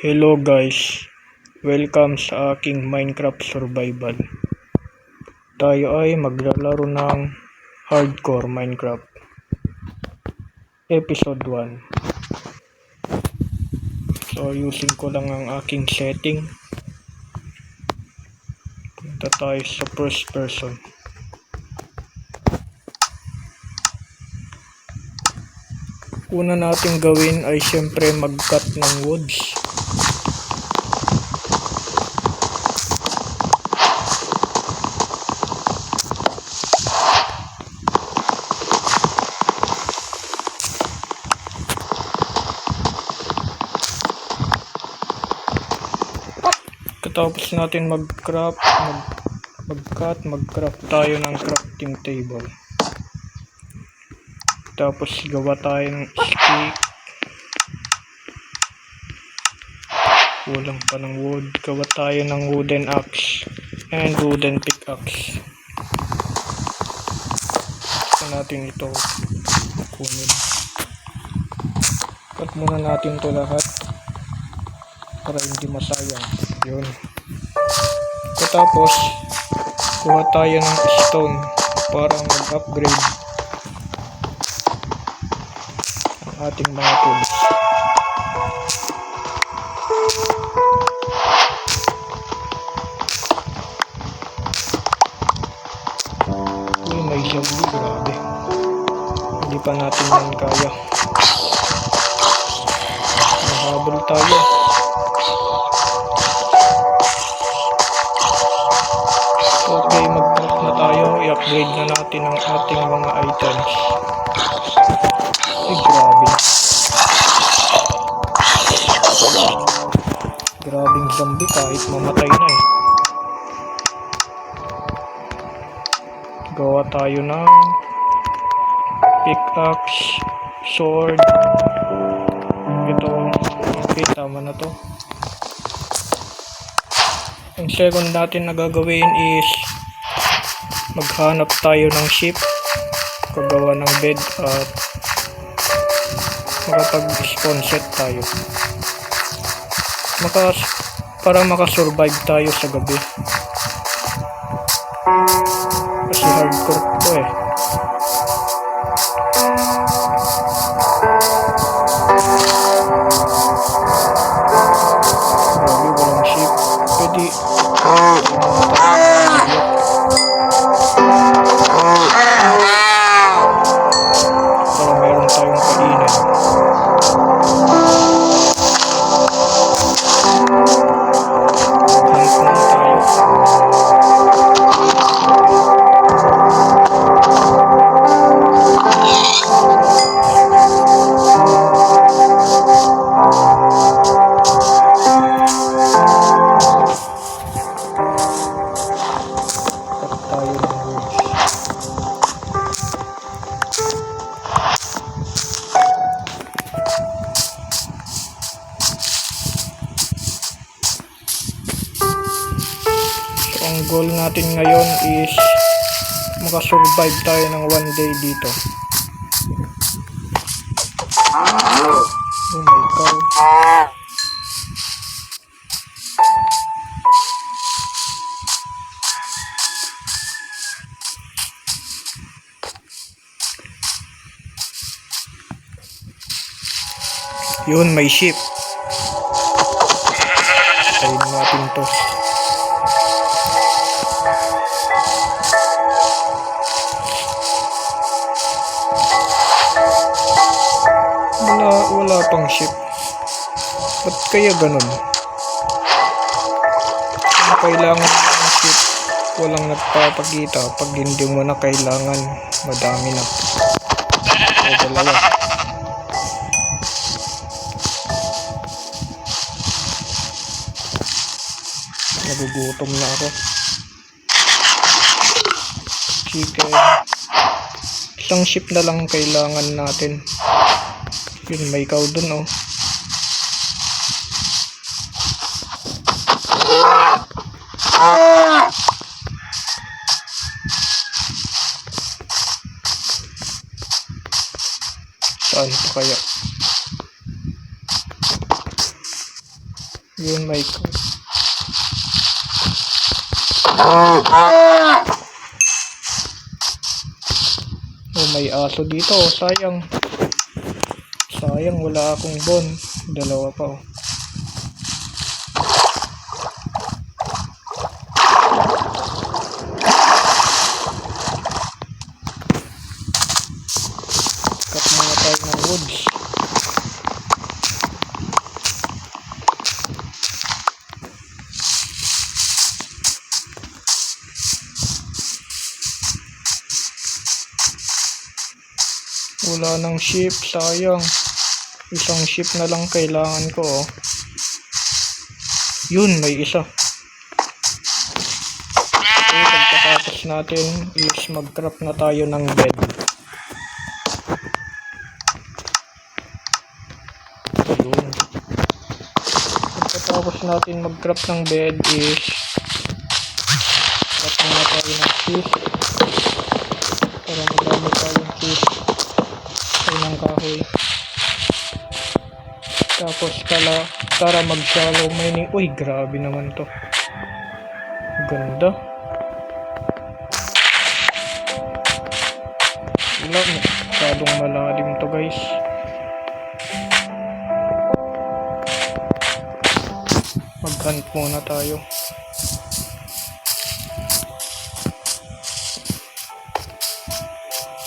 Hello guys, welcome sa aking Minecraft Survival. Tayo ay maglalaro ng Hardcore Minecraft Episode 1. So ayusin ko lang ang aking setting. Punta tayo sa first person. Una nating gawin ay syempre mag-cut ng woods. Tapos natin mag-craft tayo ng crafting table. Tapos gawa tayo ng stick. Kulang pa ng wood. Gawa tayo ng wooden axe and wooden pickaxe. Gusto natin ito kunin. Cut muna natin ito lahat para hindi masayang. Yun. Tapos kuha tayo ng stone para mag-upgrade ang ating mga tools. Uy, may zombie, grabe. Hindi pa natin yan kaya. Mahabol tayo. Okay, mag-craft na tayo. I-upgrade na natin ang ating mga items. Ay, grabe. Grabing zombie kahit mamatay na eh. Gawa tayo ng pickaxe, sword. Ito, okay, tama na to. Ang second natin na gagawin is maghanap tayo ng ship, gagawa ng bed at makapag-spawn set tayo para makasurvive tayo sa gabi kasi hardcore to eh. Grabe, walang ship. Pwede para meron tayong kainin. Ang goal natin ngayon is makasurvive tayo ng 1 day dito. Oh my god. Yun, may ship. Tayin natin to. Wala pang ship. Ba't kaya ganun? Kung kailangan ng ship, walang nagpapakita. Pag hindi mo na kailangan, madami na. O dalawa. Nagugutom na ako. Chicken. Isang ship na lang kailangan natin. Yun, may ikaw dun oh. Saan pa kaya? Yun, may may aso dito. Sayang. Sayang, wala akong bone. Dalawa pa oh. Cut muna tayo ng woods. Wala ng sheep, sayang. Isang sheep na lang kailangan ko oh. Yun, may isa. Okay, pagkatapos natin is mag-craft na tayo ng bed. Yun. Pagkatapos natin mag-craft ng bed is craft na tayo ng fish para madami tayong fish ng kahoy. Tapos para mag-shallow mining. Uy, grabe naman to. Ganda. Wala, masyadong malalim to guys. Mag-hunt muna tayo.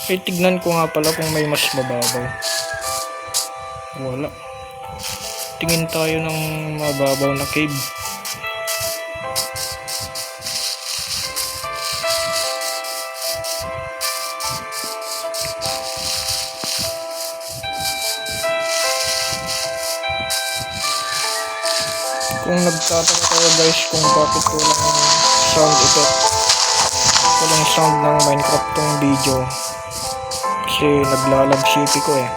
Tignan ko nga pala kung may mas mababaw. Wala. Tingin tayo ng mababaw na cave. Kung nagtataka kayo guys kung bakit walang sound effect, walang sound ng Minecraft tong video, kasi naglalag CP ko eh.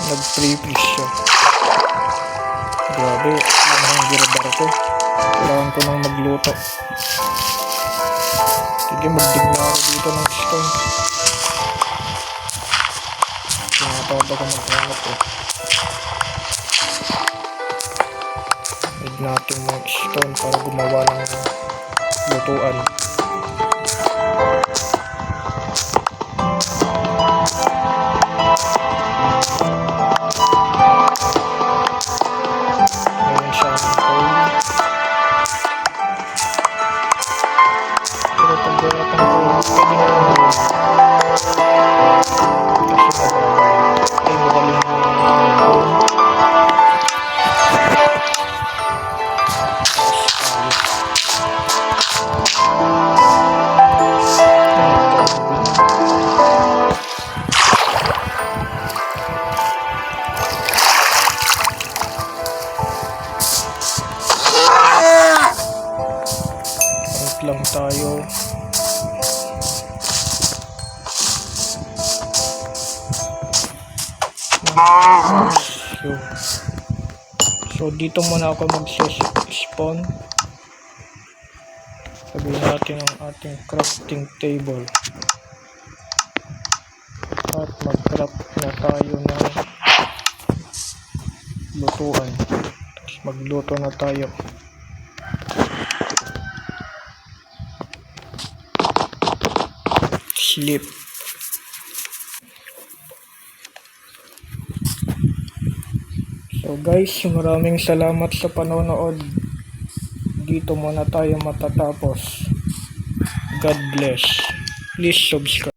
Nag-pre-freeze siya. Grabe, ang girbar ko. Kailangan ko nang magluto. Sige, magdig na ako dito ng stone. Tinatawag ako maghanap eh. Need natin mga stone para gumawa ng lutuan. Lang tayo. So dito muna ako mag-spawn. Sabihin natin ang ating crafting table. At mag-craft na tayo ng lutuan. Tapos magluto na tayo. Sleep. So guys, maraming salamat sa panonood. Dito muna tayo matatapos. God bless. Please subscribe.